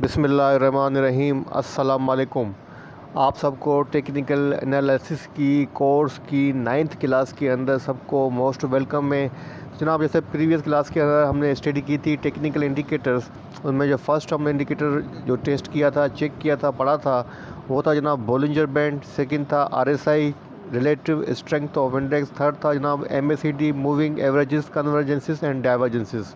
बिस्मिल्लाहिर्रहमानिर्रहीम। अस्सलाम वालेकुम। आप सबको टेक्निकल एनालिसिस की कोर्स की 9th क्लास के अंदर सबको मोस्ट वेलकम है जनाब। जैसे प्रीवियस क्लास के अंदर हमने स्टडी की थी टेक्निकल इंडिकेटर्स, उनमें जो फर्स्ट हमने इंडिकेटर जो टेस्ट किया था, चेक किया था, पढ़ा था, वो था जनाब बोलिंजर बैंड। सेकंड था RSI relative strength of index. Third था जनाब MACD moving averages, convergences and divergences.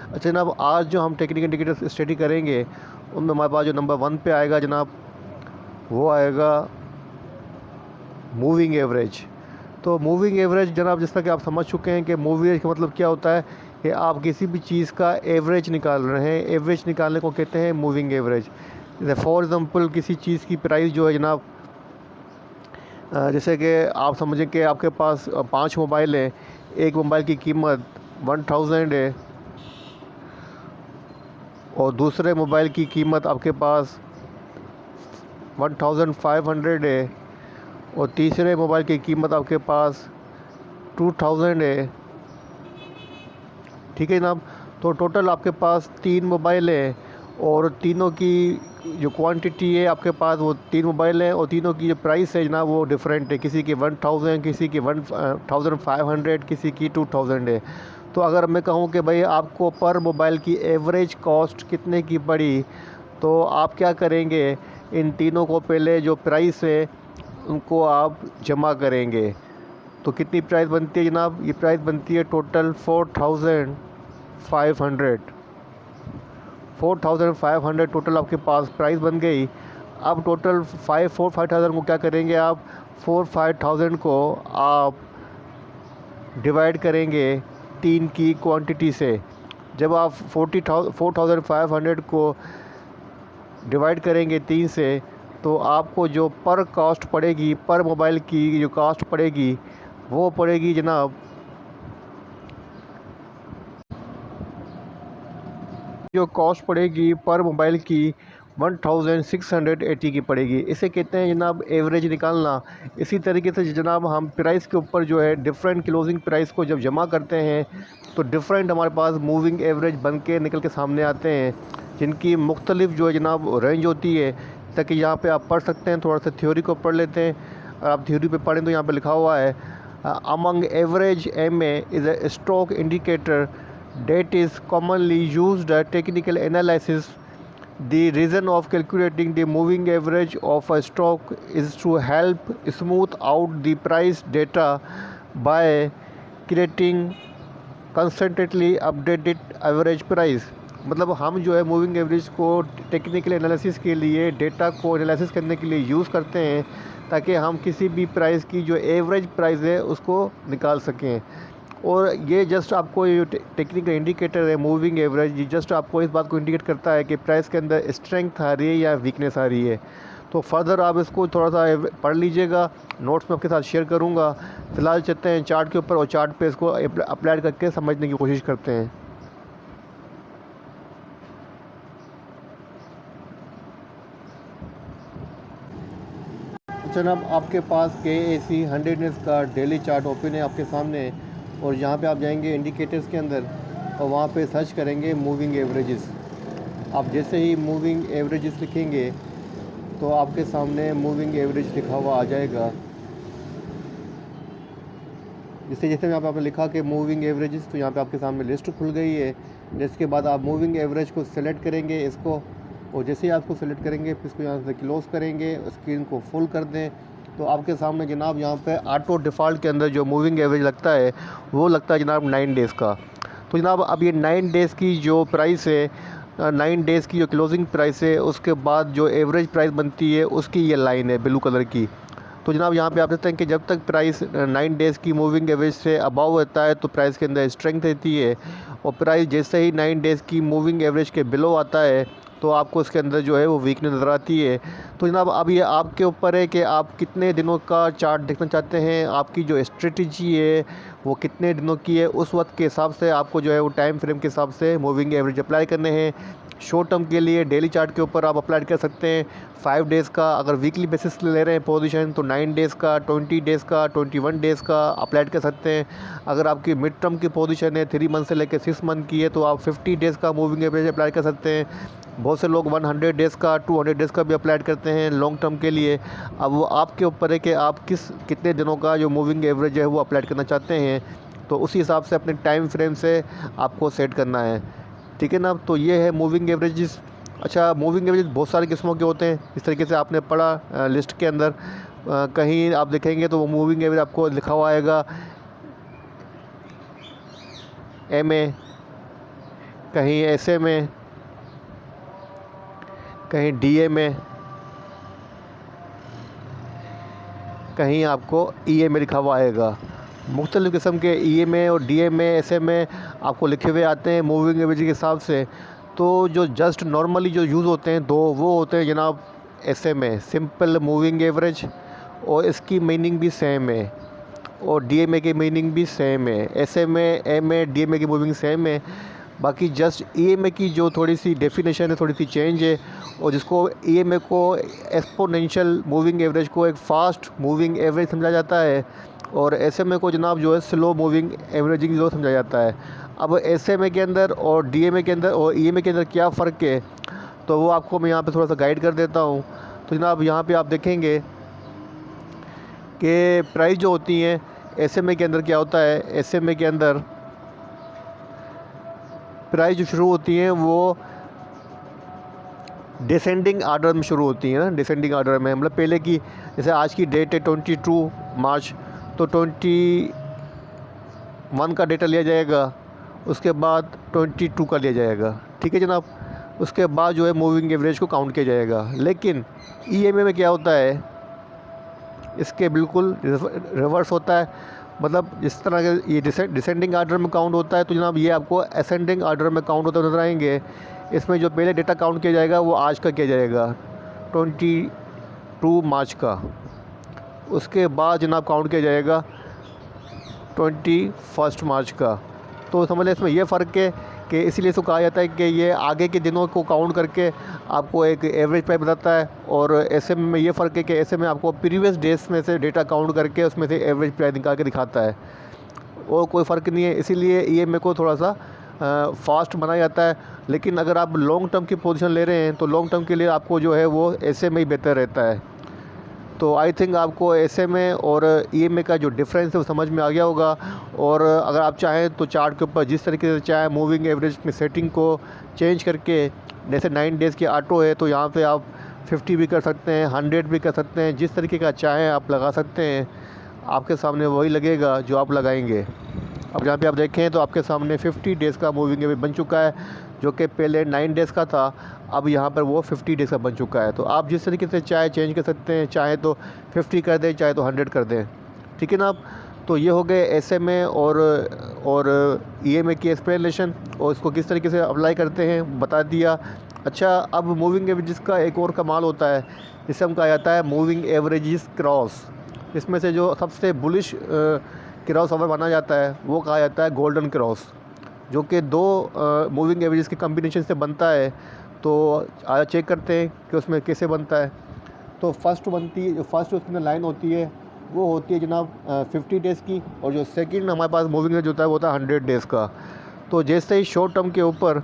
अच्छा जनाब, आज जो हम टेक्निकल इंडिकेटर स्टडी करेंगे उनमें हमारे पास जो नंबर 1 पे आएगा जनाब, वो आएगा मूविंग एवरेज। तो मूविंग एवरेज जनाब, जैसा कि आप समझ चुके हैं कि मूविंग एवरेज का मतलब क्या होता है कि आप किसी भी चीज़ का एवरेज निकाल रहे हैं। एवरेज निकालने को कहते हैं मूविंग एवरेज। जैसे फॉर एग्ज़ाम्पल किसी चीज़ की प्राइस जो है जनाब, जैसे कि आप समझें कि आपके पास 5 मोबाइल हैं, एक मोबाइल की कीमत 1000 है और दूसरे मोबाइल की कीमत आपके पास 1500 है और तीसरे मोबाइल की कीमत आपके पास 2000 है। ठीक है जनाब। तो टोटल आपके पास 3 मोबाइल हैं और तीनों की जो क्वांटिटी है आपके पास, वो 3 मोबाइल हैं और तीनों की जो प्राइस है जनाब वो डिफरेंट है। किसी की 1000, किसी की 1500, किसी की 2000 है। तो अगर मैं कहूँ कि भाई आपको पर मोबाइल की एवरेज कॉस्ट कितने की पड़ी, तो आप क्या करेंगे, इन तीनों को पहले जो प्राइस है उनको आप जमा करेंगे। तो कितनी प्राइस बनती है जनाब? ये प्राइस बनती है टोटल 4500। 4500 टोटल आपके पास प्राइस बन गई। अब टोटल 5000 को क्या करेंगे आप, 5000 को आप डिवाइड करेंगे 3 की क्वांटिटी से। जब आप 4500 को डिवाइड करेंगे 3 से, तो आपको जो पर कॉस्ट पड़ेगी, पर मोबाइल की जो कॉस्ट पड़ेगी वो पड़ेगी जनाब, जो कॉस्ट पड़ेगी पर मोबाइल की 1680 की पड़ेगी। इसे कहते हैं जनाब एवरेज निकालना। इसी तरीके से जनाब हम प्राइस के ऊपर जो है डिफरेंट क्लोजिंग प्राइस को जब जमा करते हैं तो डिफरेंट हमारे पास मूविंग एवरेज बन के निकल के सामने आते हैं, जिनकी मुख्तलिफ जो है जनाब रेंज होती है। ताकि यहाँ पे आप पढ़ सकते हैं, थोड़ा सा थ्योरी को पढ़ लेते हैं। अगर आप थ्योरी पे पढ़ें तो यहाँ पे लिखा हुआ है, among average MA is a stock indicator that is commonly used at technical analysis. The reason of calculating the moving average of a stock is to help smooth out the price data by creating constantly updated average price। मतलब हम जो है moving average को technical analysis के लिए, data को analysis करने के लिए यूज़ करते हैं ताकि हम किसी भी प्राइस की जो एवरेज प्राइस है उसको निकाल सकें। और ये जस्ट आपको ये टेक्निकल इंडिकेटर है मूविंग एवरेज, ये जस्ट आपको इस बात को इंडिकेट करता है कि प्राइस के अंदर स्ट्रेंथ आ रही है या वीकनेस आ रही है। तो फर्दर आप इसको थोड़ा सा पढ़ लीजिएगा, नोट्स में आपके साथ शेयर करूँगा। फ़िलहाल चलते हैं चार्ट के ऊपर और चार्ट पे इसको अप्लाई करके समझने की कोशिश करते हैं। जनाब आपके पास KAC 100 मिनट्स का डेली चार्ट ओपन है आपके सामने, और यहाँ पे आप जाएंगे इंडिकेटर्स के अंदर और वहाँ पे सर्च करेंगे मूविंग एवरेजेस। आप जैसे ही मूविंग एवरेजेस लिखेंगे तो आपके सामने मूविंग एवरेज लिखा हुआ आ जाएगा। जैसे जैसे मैं आपने लिखा कि मूविंग एवरेजेस, तो यहाँ पे आपके सामने लिस्ट खुल गई है। जिसके बाद आप मूविंग एवरेज को सेलेक्ट करेंगे इसको, और जैसे ही आप इसको सेलेक्ट करेंगे फिर इसको यहाँ से क्लोज़ करेंगे, स्क्रीन को फुल कर दें, तो आपके सामने जनाब यहाँ पे ऑटो डिफ़ॉल्ट के अंदर जो मूविंग एवरेज लगता है वो लगता है जनाब 9 डेज़ का। तो जनाब अब ये 9 डेज़ की जो प्राइस है, 9 डेज़ की जो क्लोजिंग प्राइस है, उसके बाद जो एवरेज प्राइस बनती है उसकी ये लाइन है ब्लू कलर की। तो जनाब यहाँ पे आप देखते हैं कि जब तक प्राइस 9 डेज़ की मूविंग एवरेज से अबाव रहता है तो प्राइस के अंदर स्ट्रेंथ रहती है, और प्राइस जैसे ही 9 डेज़ की मूविंग एवरेज के बिलो आता है तो आपको इसके अंदर जो है वो वीकनेस नज़र आती है। तो जनाब अब ये आपके ऊपर है कि आप कितने दिनों का चार्ट देखना चाहते हैं, आपकी जो स्ट्रेटजी है वो कितने दिनों की है, उस वक्त के हिसाब से आपको जो है वो टाइम फ्रेम के हिसाब से मूविंग एवरेज अप्लाई करने हैं। शॉर्ट टर्म के लिए डेली चार्ट के ऊपर आप अप्लाई कर सकते हैं 5 डेज़ का। अगर वीकली बेसिस ले रहे हैं पोजीशन तो 9 डेज़ का, 20 डेज़ का, 21 डेज़ का अप्लाई कर सकते हैं। अगर आपकी मिड टर्म की पोजीशन है 3 मंथ से लेकर 6 मंथ की है तो आप 50 डेज़ का मूविंग एवरेज अप्लाई कर सकते हैं। बहुत से लोग 100 डेज़ का 200 डेज़ का भी अप्लाई करते हैं लॉन्ग टर्म के लिए। अब वो आपके ऊपर है कि आप कितने दिनों का जो मूविंग एवरेज है वो अप्लाई करना चाहते हैं, तो उसी हिसाब से अपने टाइम फ्रेम से आपको सेट करना है, ठीक है ना। तो ये है मूविंग एवरेजेस। अच्छा, मूविंग एवरेज बहुत सारी किस्मों के होते हैं, इस तरीके से आपने पढ़ा लिस्ट के अंदर। कहीं आप देखेंगे तो वो मूविंग एवरेज आपको लिखा हुआ आएगा MA, कहीं SA में, कहीं DA में, कहीं आपको EA में लिखा हुआ आएगा। मुख्तलिफ़ किस्म के EA में और DA में SA में आपको लिखे हुए आते हैं मूविंग एवरेज के हिसाब से। तो जो जस्ट नॉर्मली जो यूज़ होते हैं दो, वो होते हैं जनाब SA में सिंपल मूविंग एवरेज, और इसकी मीनिंग भी सेम है, और DMA की मीनिंग भी सेम है। SA में MA DMA की मूविंग सेम है। बाकी जस्ट EMA की जो थोड़ी सी डेफिनेशन है, थोड़ी सी चेंज है, और जिसको EMA को एक्सपोनेंशियल मूविंग एवरेज को एक फ़ास्ट मूविंग एवरेज समझा जाता है, और SMA को जनाब जो है स्लो मूविंग एवरेजिंग जो समझा जाता है। अब SMA के अंदर और DMA के अंदर और EMA के अंदर क्या फ़र्क है, तो वो आपको मैं यहाँ पे थोड़ा सा गाइड कर देता हूँ। तो जनाब यहाँ पे आप देखेंगे कि प्राइस जो होती हैं SMA के अंदर क्या होता है। SMA के अंदर प्राइस जो शुरू होती हैं वो डिसेंडिंग आर्डर में शुरू होती हैं ना, डिसेंडिंग आर्डर में, मतलब पहले की, जैसे आज की डेट है 22 मार्च, तो 21 का डेटा लिया जाएगा, उसके बाद 22 का लिया जाएगा, ठीक है जनाब। उसके बाद जो है मूविंग एवरेज को काउंट किया जाएगा। लेकिन EMA में क्या होता है, इसके बिल्कुल रिवर्स होता है। मतलब जिस तरह के ये डिसेंडिंग आर्डर में काउंट होता है, तो जनाब ये आपको असेंडिंग आर्डर में काउंट होते नजर आएंगे। इसमें जो पहले डेटा काउंट किया जाएगा वो आज का किया जाएगा 22 मार्च का, उसके बाद जनाब काउंट किया जाएगा 21 मार्च का। तो समझ लें इसमें यह फ़र्क है कि इसीलिए इसको कहा जाता है कि ये आगे के दिनों को काउंट करके आपको एक एवरेज प्राइस बताता है, और SMA में ये फ़र्क है कि SMA में आपको प्रीवियस डेज में से डेटा काउंट करके उसमें से एवरेज प्राइस निकाल के दिखाता है, और कोई फ़र्क नहीं है। इसीलिए EMA को थोड़ा सा फास्ट बनाया जाता है। लेकिन अगर आप लॉन्ग टर्म की पोजीशन ले रहे हैं, तो लॉन्ग टर्म के लिए आपको जो है वो SMA ही बेहतर रहता है। तो आई थिंक आपको SMA और EMA का जो डिफरेंस है वो समझ में आ गया होगा। और अगर आप चाहें तो चार्ट के ऊपर जिस तरीके से चाहे मूविंग एवरेज में सेटिंग को चेंज करके, जैसे 9 डेज़ की ऑटो है तो यहाँ पे आप 50 भी कर सकते हैं, 100 भी कर सकते हैं, जिस तरीके का चाहें आप लगा सकते हैं। आपके सामने वही लगेगा जो आप लगाएंगे। अब यहाँ पे आप देखें तो आपके सामने 50 डेज़ का मूविंग एवरेज बन चुका है, जो कि पहले 9 डेज़ का था, अब यहाँ पर वो 50 डेज़ का बन चुका है। तो आप जिस तरीके से चाहे चेंज कर सकते हैं, चाहे तो 50 कर दें, चाहे तो 100 कर दें, ठीक है ना आप। तो ये हो गए SMA और EMA की एक्सप्लेनेशन, और इसको किस तरीके से अप्लाई करते हैं बता दिया। अच्छा, अब मूविंग एवरेजेस का एक और कमाल होता है, जिसे हम कहा जाता है मूविंग एवरेजेस क्रॉस। इसमें से जो सबसे बुलिश क्रॉस ओवर माना जाता है वो कहा जाता है गोल्डन क्रॉस, जो कि दो मूविंग एवरेजेस के कम्बिनेशन से बनता है। तो आज चेक करते हैं कि उसमें कैसे बनता है। तो फर्स्ट उसके अंदर लाइन होती है वो होती है जनाब 50 डेज़ की, और जो सेकंड हमारे पास मूविंग एवरेज होता है वो होता है 100 डेज़ का। तो जैसे ही शॉर्ट टर्म के ऊपर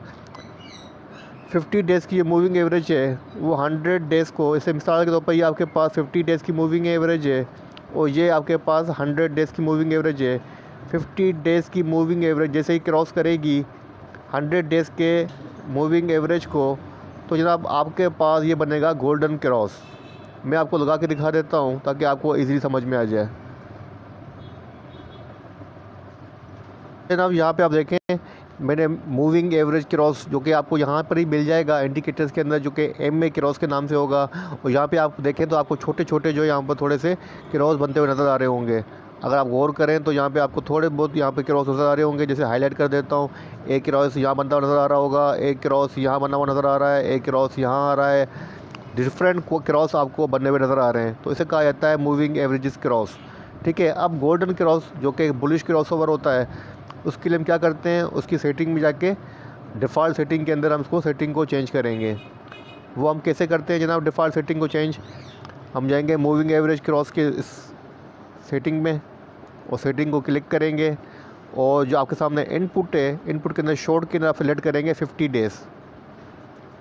50 डेज़ की ये मूविंग एवरेज है, वो 100 डेज़ को, इसे मिसाल के तौर पर ये आपके पास 50 डेज़ की मूविंग एवरेज है, और ये आपके पास 100 डेज़ की मूविंग एवरेज है। 50 डेज़ की मूविंग एवरेज जैसे ही क्रॉस करेगी 100 डेज़ के मूविंग एवरेज को, तो जनाब आपके पास ये बनेगा गोल्डन क्रॉस। मैं आपको लगा के दिखा देता हूँ ताकि आपको इजीली समझ में आ जाए। जनाब यहाँ पे आप देखें मैंने मूविंग एवरेज क्रॉस, जो कि आपको यहाँ पर ही मिल जाएगा इंडिकेटर्स के अंदर, जो कि MA क्रॉस के नाम से होगा। और यहाँ पे आप देखें तो आपको छोटे छोटे जो यहाँ पर थोड़े से क्रॉस बनते हुए नज़र आ रहे होंगे। अगर आप गौर करें तो यहाँ पे आपको थोड़े बहुत यहाँ पे क्रॉस नज़र आ रहे होंगे। जैसे हाईलाइट कर देता हूँ, एक क्रॉस यहाँ बनता हुआ नज़र आ रहा होगा, एक क्रॉस यहाँ बना हुआ नज़र आ रहा है, एक क्रॉस यहाँ आ रहा है। डिफरेंट क्रॉस आपको बनने हुए नज़र आ रहे हैं, तो इसे कहा जाता है मूविंग एवरेजेस क्रॉस, ठीक है। अब गोल्डन क्रॉस जो कि बुलिश क्रॉस ओवर होता है, उसके लिए हम क्या करते हैं, उसकी सेटिंग में जाके डिफ़ॉल्ट सेटिंग के अंदर हम उसको सेटिंग को चेंज करेंगे। वो हम कैसे करते हैं जनाब डिफ़ॉल्ट सेटिंग को चेंज? हम जाएंगे मूविंग एवरेज क्रॉस के इस सेटिंग में, और सेटिंग को क्लिक करेंगे, और जो आपके सामने इनपुट है, इनपुट के अंदर शॉर्ट के अंदर आप सेलेक्ट करेंगे 50 डेज़,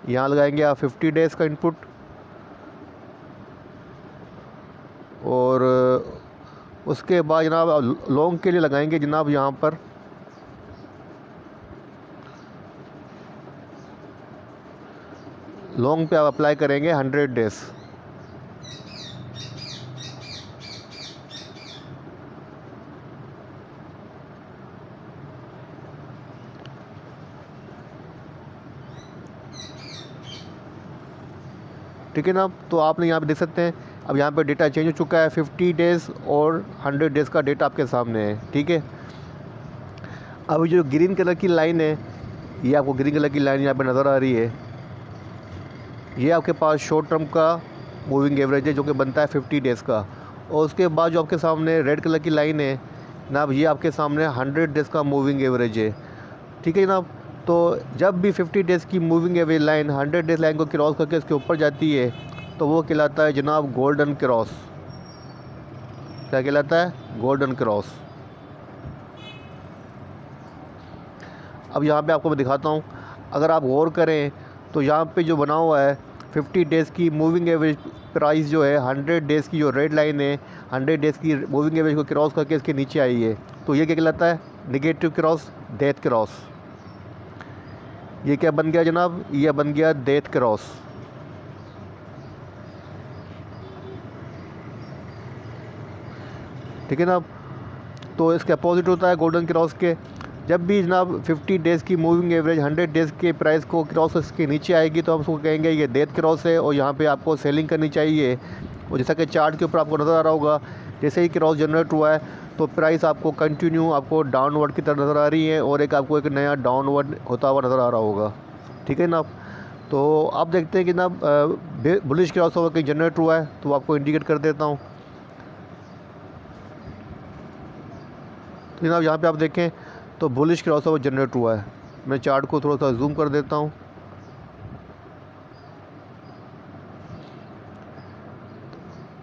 यहाँ लगाएंगे आप 50 डेज़ का इनपुट, और उसके बाद जनाब लॉन्ग के लिए लगाएंगे जनाब यहाँ पर लॉन्ग पे आप अप्लाई करेंगे 100 डेज़। ठीक है ना। तो आपने यहाँ पे देख सकते हैं अब यहाँ पे डेटा चेंज हो चुका है, 50 डेज़ और 100 डेज़ का डेटा आपके सामने है। ठीक है, अब जो ग्रीन कलर की लाइन है, ये आपको ग्रीन कलर की लाइन यहाँ पे नज़र आ रही है, ये आपके पास शॉर्ट टर्म का मूविंग एवरेज है जो कि बनता है 50 डेज़ का। और उसके बाद जो आपके सामने रेड कलर की लाइन है जनाब, ये आपके सामने 100 डेज़ का मूविंग एवरेज है। ठीक है जनाब। तो जब भी 50 डेज़ की moving average line 100 days line को क्रॉस करके इसके ऊपर जाती है तो वो कहलाता है जनाब गोल्डन क्रॉस। क्या कहलाता है? Golden cross. अब यहाँ पे आपको मैं दिखाता हूँ, अगर आप गौर करें तो यहाँ पे जो बना हुआ है 50 डेज़ की मूविंग एवरेज प्राइस जो है 100 डेज़ की जो रेड लाइन है 100 डेज़ की मूविंग एवरेज को क्रॉस करके इसके नीचे आई है, तो ये क्या कहलाता है? Negative cross, death cross. ये क्या बन गया जनाब? ये बन गया डेथ क्रॉस। ठीक है ना। तो इसके अपोजिट होता है गोल्डन क्रॉस के। जब भी जनाब 50 डेज़ की मूविंग एवरेज 100 डेज़ के प्राइस को क्रॉस इसके नीचे आएगी तो हम उसको कहेंगे ये डेथ क्रॉस है और यहाँ पे आपको सेलिंग करनी चाहिए। और जैसा कि चार्ट के ऊपर आपको नज़र आ रहा होगा, जैसे ही क्रॉस जनरेट हुआ है तो प्राइस आपको कंटिन्यू आपको डाउनवर्ड की तरफ नज़र आ रही है और आपको एक नया डाउनवर्ड होता हुआ नज़र आ रहा होगा। ठीक है ना। तो आप देखते हैं कि जनाब बुलिश क्रॉस ओवर कहीं जनरेट हुआ है तो आपको इंडिकेट कर देता हूँ। तो जनाब यहाँ पे आप देखें तो बुलिश क्रॉस ओवर जनरेट हुआ है। मैं चार्ट को थोड़ा सा जूम कर देता हूँ।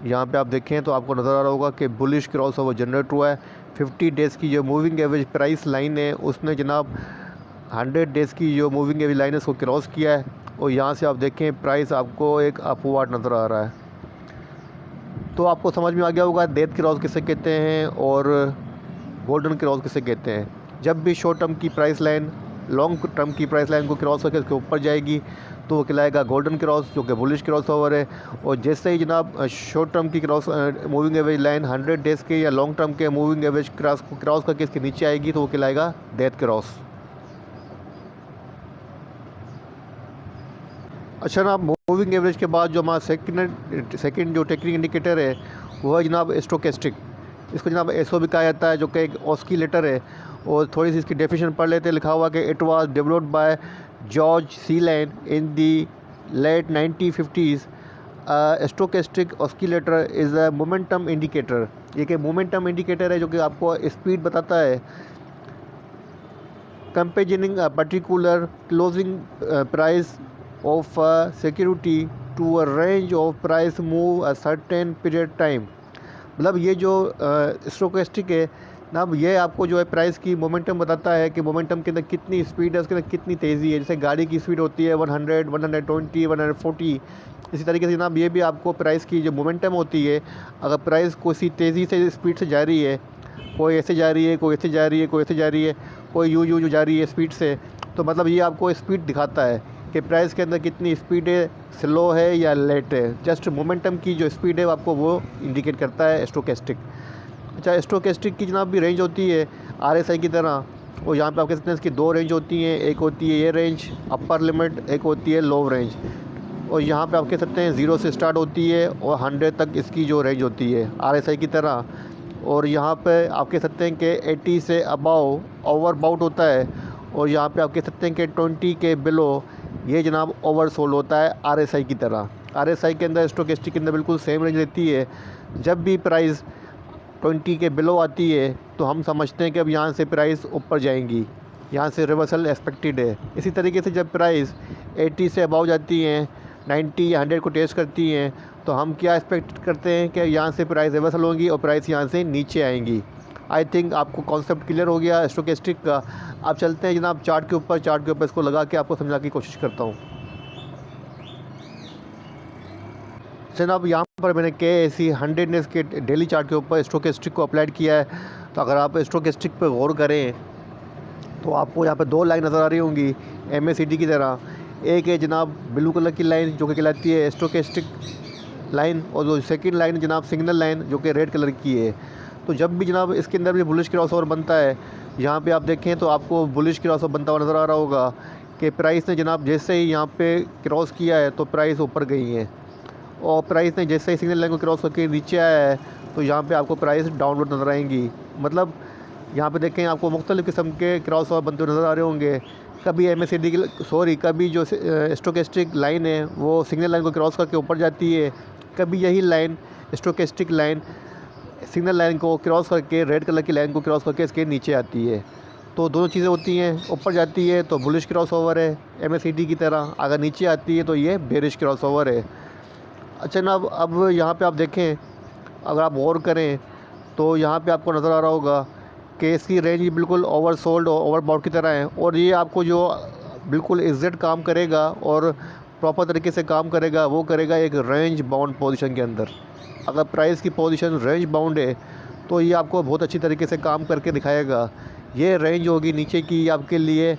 यहाँ पे आप देखें तो आपको नज़र आ रहा होगा कि बुलिश क्रॉस ओवर जनरेट हुआ है। 50 डेज़ की जो मूविंग एवरेज प्राइस लाइन है उसने जनाब 100 डेज़ की जो मूविंग एवरेज लाइन है उसको क्रॉस किया है और यहाँ से आप देखें प्राइस आपको एक अपवार्ड नज़र आ रहा है। तो आपको समझ में आ गया होगा डेथ क्रॉस किसे कहते हैं और गोल्डन क्रॉस किसे कहते हैं। जब भी शॉर्ट टर्म की प्राइस लाइन लॉन्ग टर्म की प्राइस लाइन को क्रॉस करके उसके ऊपर जाएगी तो वो कहलाएगा गोल्डन क्रॉस जो कि बुलिश क्रॉस ओवर है। और जैसे ही जनाब शॉर्ट टर्म की cross moving average line 100 days के या लॉन्ग टर्म के मूविंग एवरेज क्रॉस करके इसके नीचे आएगी तो वो कहलाएगा डेथ क्रॉस। अच्छा ना, मूविंग एवरेज के बाद जो हमारा सेकंड जो टेक्निकल इंडिकेटर है वो है जनाब स्टोकेस्टिक। इसको जनाब एसओ भी कहा जाता है जो कि एक ऑस्किलेटर है। और थोड़ी सी इसकी डेफिनेशन पढ़ लेते हैं। लिखा हुआ कि it was developed by George C Lane in the late 1950s। Stochastic oscillator is a momentum indicator. ये कि मोमेंटम इंडिकेटर है जो कि आपको स्पीड बताता है कंपेरिजनिंग a particular closing price of security to a range of price move a certain period time। मतलब ये जो स्टोकेस्टिक है ना, ये आपको जो है प्राइस की मोमेंटम बताता है कि मोमेंटम के अंदर कितनी स्पीड है, उसके अंदर कितनी तेज़ी है। जैसे गाड़ी की स्पीड होती है 100, 120, 140, इसी तरीके से जनाब ये भी आपको प्राइस की जो मोमेंटम होती है, अगर प्राइस कोई तेज़ी से स्पीड से जा रही है, कोई ऐसे जा रही है, कोई ऐसे जा रही है, कोई ऐसे जा रही है, कोई यूँ जा रही है स्पीड से, तो मतलब ये आपको स्पीड दिखाता है कि प्राइस के अंदर कितनी स्पीड है, स्लो है या लेट है। जस्ट मोमेंटम की जो स्पीड है आपको वो इंडिकेट करता है स्टोकेस्टिक। अच्छा, स्टोकेस्टिक की जनाब भी रेंज होती है आरएसआई की तरह। और यहाँ पे आप कह सकते हैं इसकी दो रेंज होती हैं, एक होती है ये रेंज अपर लिमिट, एक होती है लो रेंज। और यहाँ पे आप कह सकते हैं 0 से स्टार्ट होती है और 100 तक इसकी जो रेंज होती है आरएसआई की तरह। और यहाँ पे आप कह सकते हैं कि 80 से अबाव ओवर बाउट होता है। और यहाँ पे आप कह सकते हैं कि 20 के बिलो ये जनाब ओवरसोल्ड होता है आरएसआई की तरह। आरएसआई के अंदर स्टोकेस्टिक के अंदर बिल्कुल सेम रेंज रहती है। जब भी प्राइस 20 के बिलो आती है तो हम समझते हैं कि अब यहाँ से प्राइस ऊपर जाएंगी, यहाँ से रिवर्सल एक्सपेक्टेड है। इसी तरीके से जब प्राइस 80 से अबाव जाती हैं, 90 या 100 को टेस्ट करती हैं, तो हम क्या एक्सपेक्ट करते हैं कि यहाँ से प्राइस रिवर्सल होगी और प्राइस यहाँ से नीचे आएंगी। आई थिंक आपको कॉन्सेप्ट क्लियर हो गया स्टोकेस्टिक का। आप चलते हैं जनाब चार्ट के ऊपर इसको लगा के आपको समझाने की कोशिश करता हूँ। जनाब यहाँ पर मैंने KSE 100 डेज़ के डेली चार्ट के ऊपर स्टोकेस्टिक को अप्लाइड किया है। तो अगर आप स्टोकेस्टिक पर गौर करें तो आपको यहाँ पे दो लाइन नज़र आ रही होंगी MACD की तरह। एक है जनाब ब्लू कलर की लाइन जो कि कहलाती है स्टोकेस्टिक लाइन, और जो सेकंड लाइन जनाब सिग्नल लाइन जो कि रेड कलर की है। तो जब भी जनाब इसके अंदर भी बुलिश क्रॉसओवर बनता है, यहाँ पे आप देखें तो आपको बुलिश क्रॉसओवर बनता हुआ नज़र आ रहा होगा कि प्राइस ने जनाब जैसे ही यहाँ पे क्रॉस किया है तो प्राइस ऊपर गई है, और प्राइस ने जैसे ही सिग्नल लाइन को क्रॉस करके नीचे आया है तो यहाँ पे आपको प्राइस डाउनवर्ड नज़र आएंगी। मतलब यहाँ पे देखें आपको मुख्तलिफ़ किस्म के क्रॉस ओवर बनते हुए नज़र आ रहे होंगे। कभी MACD की कभी जो स्टोकेस्टिक लाइन है वो सिग्नल लाइन को क्रॉस करके ऊपर जाती है, कभी यही line stochastic line signal line को क्रॉस करके रेड कलर की लाइन को क्रॉस करके इसके नीचे आती है। तो दोनों चीज़ें होती हैं, ऊपर जाती है तो बुलिश क्रॉस ओवर है MACD की तरह, अगर नीचे आती है तो ये बेरिश क्रॉस ओवर है। अच्छा जनाब, अब यहाँ पे आप देखें, अगर आप गौर करें तो यहाँ पे आपको नज़र आ रहा होगा कि इसकी रेंज बिल्कुल ओवर सोल्ड और ओवर बाउट की तरह है, और ये आपको जो बिल्कुल एग्जैक्ट काम करेगा और प्रॉपर तरीके से काम करेगा वो करेगा एक रेंज बाउंड पोजीशन के अंदर। अगर प्राइस की पोजीशन रेंज बाउंड है तो ये आपको बहुत अच्छी तरीके से काम करके दिखाएगा। ये रेंज होगी नीचे की आपके लिए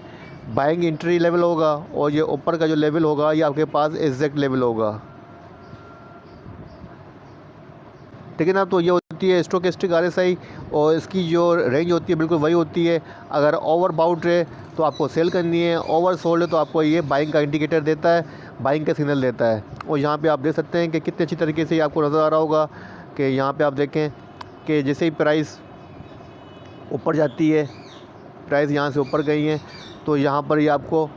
बाइंग एंट्री लेवल होगा, और ये ऊपर का जो लेवल होगा ये आपके पास एग्जैक्ट लेवल होगा। ठीक है ना। तो ये होती है स्टोकेस्टिक RSI, और इसकी जो रेंज होती है बिल्कुल वही होती है। अगर ओवर बाउट है तो आपको सेल करनी है, ओवर सोल्ड है तो आपको ये बाइंग का इंडिकेटर देता है, बाइंग का सिग्नल देता है। और यहाँ पे आप देख सकते हैं कि कितने अच्छी तरीके से आपको नज़र आ रहा होगा कि यहाँ पे आप देखें कि जैसे ही प्राइस ऊपर जाती है, प्राइस यहाँ से ऊपर गई है तो यहाँ पर ये आपको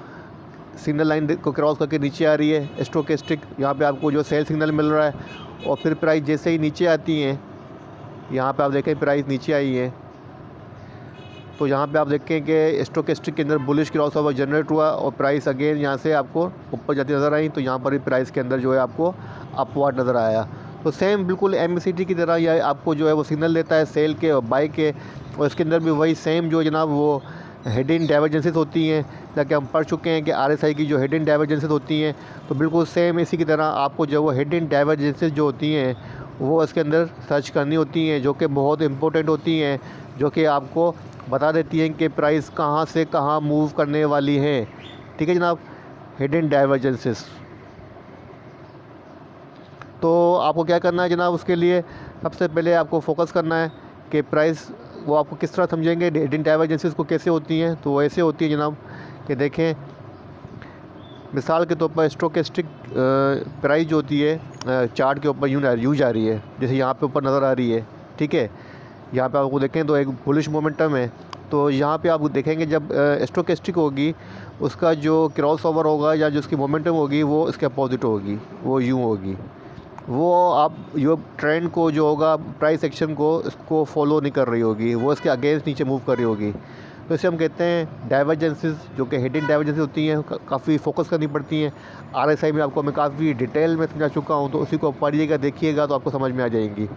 सिग्नल लाइन को क्रॉस करके नीचे आ रही है स्टोकेस्टिक, यहाँ पे आपको जो सेल सिग्नल मिल रहा है। और फिर प्राइस जैसे ही नीचे आती हैं, यहाँ पे आप देखें प्राइस नीचे आई है तो यहाँ पे आप देखें कि स्टोकेस्टिक के अंदर बुलिश क्रॉस ओवर जनरेट हुआ और प्राइस अगेन यहाँ से आपको ऊपर जाती नज़र आई, तो यहाँ पर भी प्राइस के अंदर जो है आपको अपवर्ड नज़र आया। तो सेम बिल्कुल MACD की तरह यह आपको जो है वो सिग्नल देता है सेल के और बाई के, और इसके अंदर भी वही सेम जो जनाब वो हेड-इन डाइवर्जेंसेस होती हैं, ताकि हम पढ़ चुके हैं कि RSI की जो हेड-इन डाइवर्जेंसेस होती हैं, तो बिल्कुल सेम इसी की तरह आपको जो वो हेड-इन डाइवर्जेंसेस जो होती हैं वो इसके अंदर सर्च करनी होती हैं, जो कि बहुत इंपॉर्टेंट होती हैं, जो कि आपको बता देती हैं कि प्राइस कहाँ से कहाँ मूव करने वाली है। ठीक है जनाब, हेड-इन डाइवर्जेंसेस। तो आपको क्या करना है जनाब, उसके लिए सबसे पहले आपको फोकस करना है कि प्राइस वो आपको किस तरह समझेंगे, हेड-इन डाइवर्जेंसेस को कैसे होती हैं। तो ऐसे होती है जनाब कि देखें, मिसाल के तौर पर स्टोकेस्टिक प्राइस जो होती है चार्ट के ऊपर यूँ जा रही है, जैसे यहाँ पे ऊपर नज़र आ रही है। ठीक है, यहाँ पे आपको देखें तो एक बुलिश मोमेंटम है, तो यहाँ पे आप देखेंगे जब स्टोकेस्टिक होगी उसका जो क्रॉस ओवर होगा या जो उसकी मोमेंटम होगी वो इसके अपोजिट होगी, वो यूँ होगी, वो आप जो ट्रेंड को जो होगा प्राइस एक्शन को इसको फॉलो नहीं कर रही होगी, वो इसके अगेंस्ट नीचे मूव कर रही होगी। तो इसे हम कहते हैं डाइवर्जेंसेस, जो कि हेड-इन डाइवर्जेंसेस होती हैं, काफ़ी फोकस करनी पड़ती हैं। RSI में आपको मैं काफ़ी डिटेल में समझा चुका हूँ, तो उसी को पढ़िएगा देखिएगा तो आपको समझ में आ जाएंगी।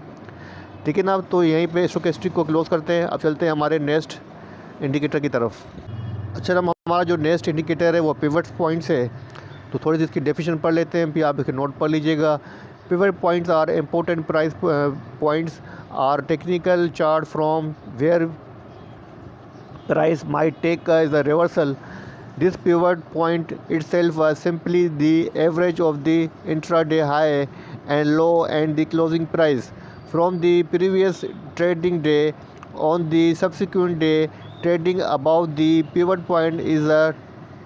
ठीक है ना। तो यहीं पे स्टोकेस्टिक को क्लोज़ करते हैं। अब चलते हैं हमारे नेक्स्ट इंडिकेटर की तरफ। अच्छा ना, हमारा जो नेक्स्ट इंडिकेटर है वो पिवट पॉइंट्स है, तो थोड़ी सी इसकी डेफिनेशन पढ़ लेते हैं, फिर आप इसके नोट पढ़ लीजिएगा। Pivot points are important price points are technical chart from where price might take as a reversal. This pivot point itself was simply the average of the intraday high and low and the closing price from the previous trading day. On the subsequent day, trading above the pivot point is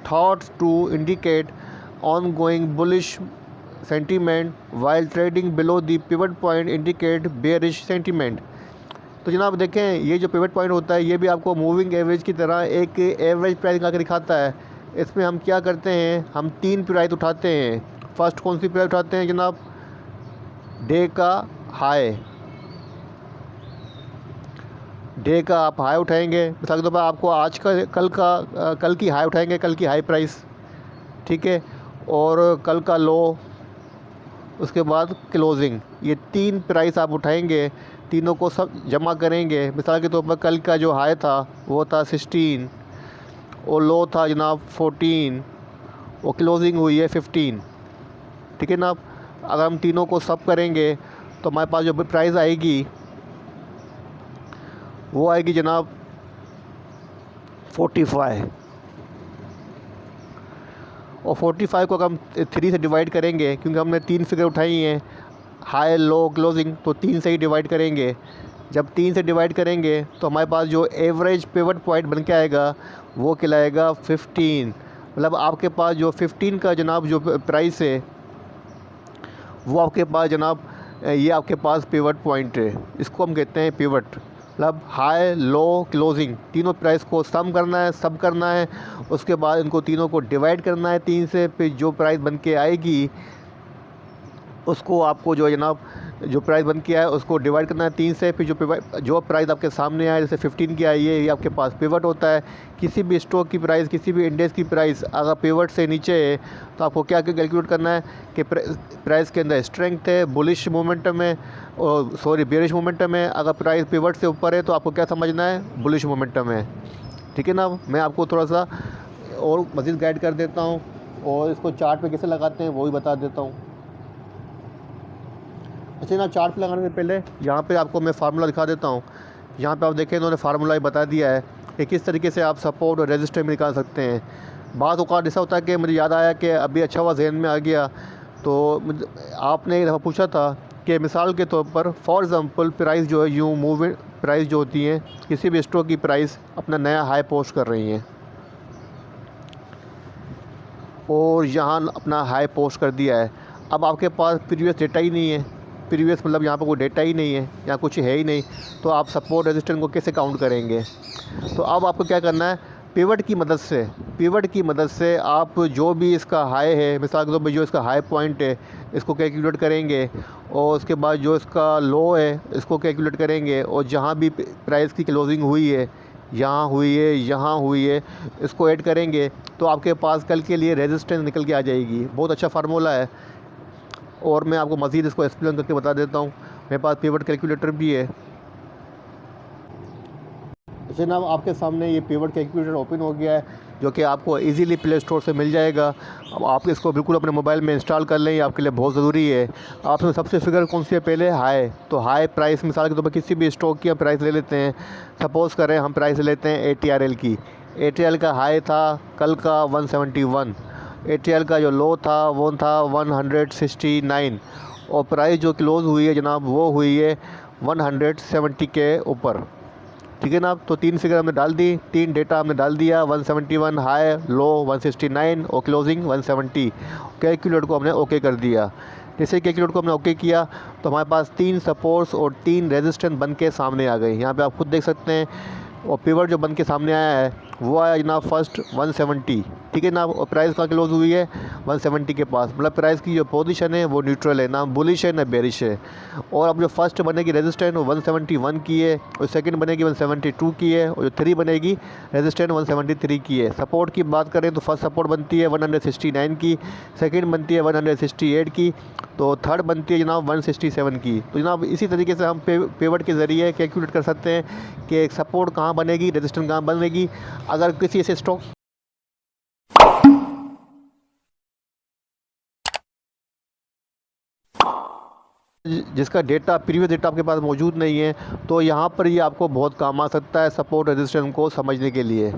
thought to indicate ongoing bullish sentiment, while trading below the pivot point indicate bearish sentiment. तो जनाब देखें, ये जो pivot point होता है ये भी आपको मूविंग एवरेज की तरह एक एवरेज प्राइस निकाल के दिखाता है। इसमें हम क्या करते हैं, हम 3 प्राइस उठाते हैं। फर्स्ट कौन सी प्राइस उठाते हैं जनाब, डे का हाई, डे का आप हाई उठाएंगे। मिसाल के तौर पर आपको आज का कल की हाई उठाएंगे, कल की हाई प्राइस। ठीक है, और कल का लो, उसके बाद क्लोजिंग, ये 3 प्राइस आप उठाएंगे, तीनों को सब जमा करेंगे। मिसाल के तौर पर कल का जो हाई था वो था 16 और लो था जनाब 14 और क्लोजिंग हुई है 15। ठीक है ना। अगर हम तीनों को सब करेंगे तो हमारे पास जो प्राइस आएगी वो आएगी जनाब 45। और 45 को अगर हम 3 से डिवाइड करेंगे, क्योंकि हमने 3 फिगर उठाई हैं हाई लो क्लोजिंग, तो 3 से ही डिवाइड करेंगे। जब 3 से डिवाइड करेंगे तो हमारे पास जो एवरेज पिवट पॉइंट बन के आएगा वो कहलाएगा 15। मतलब आपके पास जो 15 का जनाब जो प्राइस है वो आपके पास जनाब ये आपके पास पिवट पॉइंट है, इसको हम कहते हैं पिवट। मतलब हाई लो क्लोजिंग तीनों प्राइस को सम करना है, सब करना है, उसके बाद इनको तीनों को डिवाइड करना है 3 से, फिर जो प्राइस बन के आएगी उसको आपको जो है जनाब जो प्राइस बन के आए उसको डिवाइड करना है 3 से, फिर जो प्राइस आपके सामने आए जैसे 15 की आई है ये आपके पास पिवट होता है। किसी भी स्टॉक की प्राइस, किसी भी इंडेक्स की प्राइस अगर पिवट से नीचे है तो आपको क्या कैलकुलेट करना है कि प्राइस के अंदर स्ट्रेंथ है, बुलिश मोमेंटम है और सॉरी बेरिश मोमेंटम है। अगर प्राइस पिवट से ऊपर है तो आपको क्या समझना है, बुलिश मोमेंटम है। ठीक है ना। मैं आपको थोड़ा सा और मज़ीद गाइड कर देता हूँ और इसको चार्ट पे कैसे लगाते हैं वो भी बता देता हूँ। अच्छा ना, चार्ट पे लगाने से पहले यहाँ पे आपको मैं फार्मूला दिखा देता हूँ। यहाँ पे आप देखें इन्होंने फार्मूला बता दिया है कि किस तरीके से आप सपोर्ट और रेजिस्टेंस निकाल सकते हैं। बाद औक़ात ऐसा होता है कि मुझे याद आया कि अभी अच्छा हुआ जहन में आ गया, तो आपने एक दफ़ा पूछा था कि मिसाल के तौर पर फॉर एग्ज़ाम्पल प्राइस जो है यूँ मूवमेंट प्राइस जो होती हैं किसी भी स्टॉक की प्राइस अपना नया हाई पोस्ट कर रही हैं और यहाँ अपना हाई पोस्ट कर दिया है। अब आपके पास प्रीवियस डेटा ही नहीं है, प्रीवियस मतलब यहाँ पर कोई डेटा ही नहीं है या कुछ है ही नहीं, तो आप सपोर्ट रेजिस्टेंस को कैसे काउंट करेंगे। तो अब आपको क्या करना है, पिवट की मदद से आप जो भी इसका हाई है, मिसाल के तौर पर जो इसका हाई पॉइंट है इसको कैलकुलेट करेंगे और उसके बाद जो इसका लो है इसको कैलकुलेट करेंगे और जहाँ भी प्राइस की क्लोजिंग हुई है, यहाँ हुई है, यहाँ हुई है, इसको ऐड करेंगे तो आपके पास कल के लिए रेजिस्टेंस निकल के आ जाएगी। बहुत अच्छा फार्मूला है और मैं आपको मज़ीद इसको एक्सप्लेन करके बता देता हूँ। मेरे पास पिवट कैलकुलेटर भी है। जनाब आपके सामने ये पिवट कैलकुलेटर ओपन हो गया है जो कि आपको इजीली प्ले स्टोर से मिल जाएगा। अब आप इसको बिल्कुल अपने मोबाइल में इंस्टॉल कर लें, ये आपके लिए बहुत ज़रूरी है। आपने सबसे फिगर कौन सी है पहले, हाई। तो हाई प्राइस मिसाल के तौर पर किसी भी स्टॉक की हम प्राइस ले लेते हैं, सपोज़ करें हम प्राइस लेते हैं ATRL की। ATRL का हाई था कल का 171, ATRL का जो लो था वो था 169 और प्राइस जो क्लोज़ हुई है जनाब वो हुई है 170 के ऊपर। ठीक है ना। तो 3 फिगर हमने डाल दी, 3 डेटा हमने डाल दिया, 171 हाई, लो 169 और क्लोजिंग 170। कैलकुलेटर को हमने ओके कर दिया। जैसे कैलकुलेटर को हमने ओके किया तो हमारे पास 3 सपोर्ट्स और 3 रेजिस्टेंस बन के सामने आ गई। यहाँ पे आप खुद देख सकते हैं। और पिवट जो बन के सामने आया है वो आया जनाब फर्स्ट 170। ठीक है ना। और प्राइस का क्लोज हुई है 170 के पास, मतलब प्राइस की जो पोजीशन है वो न्यूट्रल है, ना बुलिश है ना बेरिश है। और अब जो फर्स्ट बनेगी रेजिस्टेंस वो 171 की है और सेकंड बनेगी 172 की है और जो 3 बनेगी रेजिस्टेंस 173 की है। सपोर्ट की बात करें तो फर्स्ट सपोर्ट बनती है 169 की, सेकेंड बनती है 168 की, तो थर्ड बनती है जनाब 167 की। तो जनाब इसी तरीके से हम पिवट के ज़रिए कैलकुलेट कर सकते हैं कि एक सपोर्ट कहाँ बनेगी, रेजिस्टेंस कहाँ बनेगी। अगर किसी ऐसे स्टॉक जिसका डेटा प्रीवियस डेटा आपके पास मौजूद नहीं है तो यहाँ पर ये आपको बहुत काम आ सकता है सपोर्ट रेजिस्टेंस को समझने के लिए।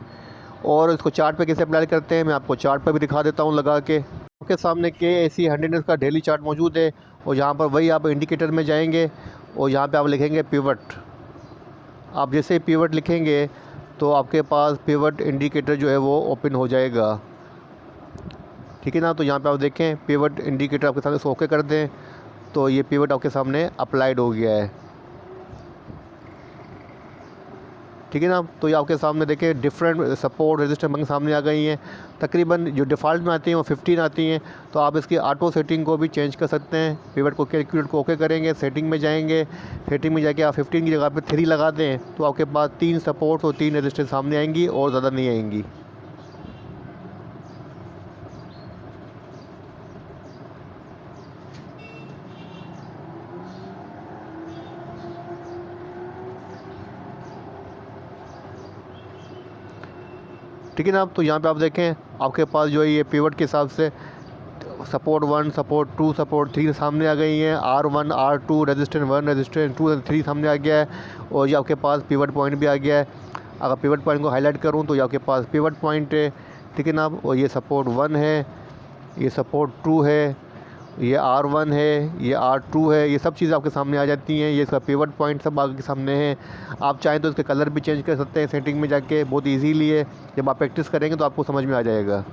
और इसको चार्ट पे कैसे अप्लाई करते हैं मैं आपको चार्ट पे भी दिखा देता हूँ लगा के। आपके सामने KSE 100 का डेली चार्ट मौजूद है और यहाँ पर वही आप इंडिकेटर में जाएंगे और यहाँ पे आप लिखेंगे पिवट। आप जैसे ही पिवट लिखेंगे तो आपके पास पिवट इंडिकेटर जो है वो ओपन हो जाएगा। ठीक है ना। तो यहाँ पे आप देखें पिवट इंडिकेटर आपके सामने ओके कर दें तो ये पिवट आपके सामने अप्लाइड हो गया है। ठीक है ना। तो ये आपके सामने देखें डिफरेंट सपोर्ट रेजिस्टेंस बन सामने आ गई हैं। तकरीबन जो डिफ़ॉल्ट में आती हैं वो 15 आती हैं। तो आप इसकी ऑटो सेटिंग को भी चेंज कर सकते हैं। पिवट को कैलकुलेट को ओके करेंगे, सेटिंग में जाएंगे, सेटिंग में जाके आप 15 की जगह पे 3 लगा दें तो आपके पास 3 सपोर्ट और 3 रेजिस्टेंस सामने आएंगी और ज़्यादा नहीं आएंगी। ठीक है ना। तो यहाँ पे आप देखें आपके पास जो है ये पिवट के हिसाब से सपोर्ट 1, सपोर्ट 2, सपोर्ट 3 सामने आ गई हैं। R1, R2, रेजिस्टेंस 1, रेजिस्टेंस 2 और 3 सामने आ गया है। और ये आपके पास पिवट पॉइंट भी आ गया है। अगर पिवट पॉइंट को हाईलाइट करूँ तो ये आपके पास पिवट पॉइंट है, ठीक है ना। और ये सपोर्ट 1 है, ये सपोर्ट 2 है, ये R1 है, ये R2 है। ये सब चीज़ें आपके सामने आ जाती हैं। ये इसका पिवट पॉइंट सब आपके सामने हैं। आप चाहें तो इसके कलर भी चेंज कर सकते हैं सेटिंग में जाके, बहुत इजीली है। जब आप प्रैक्टिस करेंगे तो आपको समझ में आ जाएगा।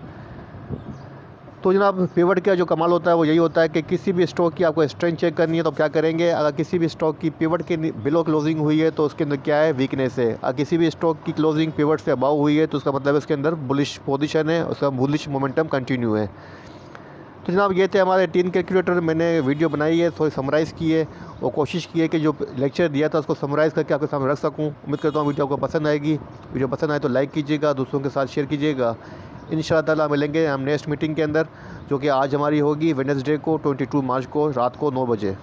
तो जनाब पिवट का जो कमाल होता है वो यही होता है कि किसी भी स्टॉक की आपको स्ट्रेंथ चेक करनी है तो क्या करेंगे, अगर किसी भी स्टॉक की पिवट के बिलो क्लोजिंग हुई है तो उसके अंदर क्या है, वीकनेस है। अगर किसी भी स्टॉक की क्लोजिंग पिवट से अबाव हुई है तो उसका मतलब उसके अंदर बुलिश पोजीशन है, उसका बुलिश मोमेंटम कंटिन्यू है। तो जनाब ये थे हमारे 3 कैलकुलेटर। मैंने वीडियो बनाई है, थोड़ी समराइज़ की है और कोशिश की है कि जो लेक्चर दिया था उसको समराइज़ करके आपके सामने रख सकूं। उम्मीद करता हूँ वीडियो आपको पसंद आएगी। वीडियो पसंद आए तो लाइक कीजिएगा, दूसरों के साथ शेयर कीजिएगा। इंशाअल्लाह ताला मिलेंगे हम नेक्स्ट मीटिंग के अंदर, जो कि आज हमारी होगी वेडनेसडे को 22 मार्च को रात को 9 बजे।